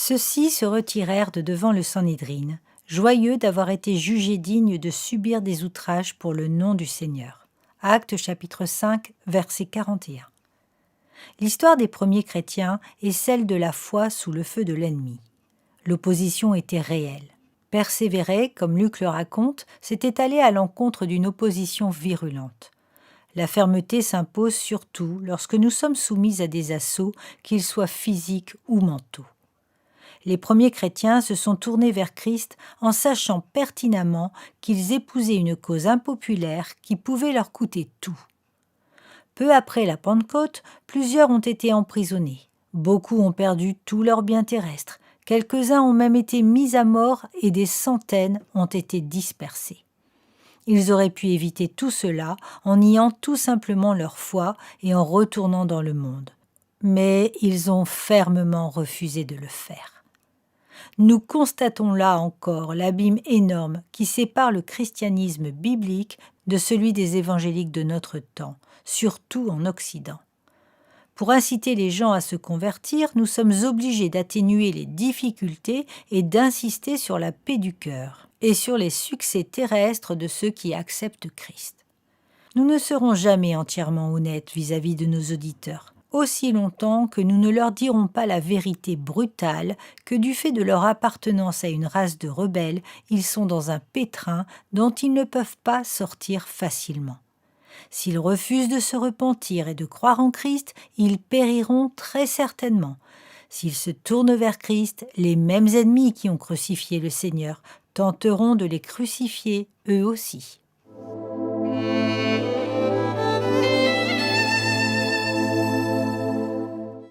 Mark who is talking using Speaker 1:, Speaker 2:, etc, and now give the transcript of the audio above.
Speaker 1: Ceux-ci se retirèrent de devant le Sanhédrin, joyeux d'avoir été jugés dignes de subir des outrages pour le nom du Seigneur. Actes chapitre 5, verset 41. L'histoire des premiers chrétiens est celle de la foi sous le feu de l'ennemi. L'opposition était réelle. Persévérer, comme Luc le raconte, c'était aller à l'encontre d'une opposition virulente. La fermeté s'impose surtout lorsque nous sommes soumis à des assauts, qu'ils soient physiques ou mentaux. Les premiers chrétiens se sont tournés vers Christ en sachant pertinemment qu'ils épousaient une cause impopulaire qui pouvait leur coûter tout. Peu après la Pentecôte, plusieurs ont été emprisonnés. Beaucoup ont perdu tous leurs biens terrestres. Quelques-uns ont même été mis à mort et des centaines ont été dispersés. Ils auraient pu éviter tout cela en niant tout simplement leur foi et en retournant dans le monde. Mais ils ont fermement refusé de le faire. Nous constatons là encore l'abîme énorme qui sépare le christianisme biblique de celui des évangéliques de notre temps, surtout en Occident. Pour inciter les gens à se convertir, nous sommes obligés d'atténuer les difficultés et d'insister sur la paix du cœur et sur les succès terrestres de ceux qui acceptent Christ. Nous ne serons jamais entièrement honnêtes vis-à-vis de nos auditeurs, aussi longtemps que nous ne leur dirons pas la vérité brutale que du fait de leur appartenance à une race de rebelles, ils sont dans un pétrin dont ils ne peuvent pas sortir facilement. S'ils refusent de se repentir et de croire en Christ, ils périront très certainement. S'ils se tournent vers Christ, les mêmes ennemis qui ont crucifié le Seigneur tenteront de les crucifier eux aussi.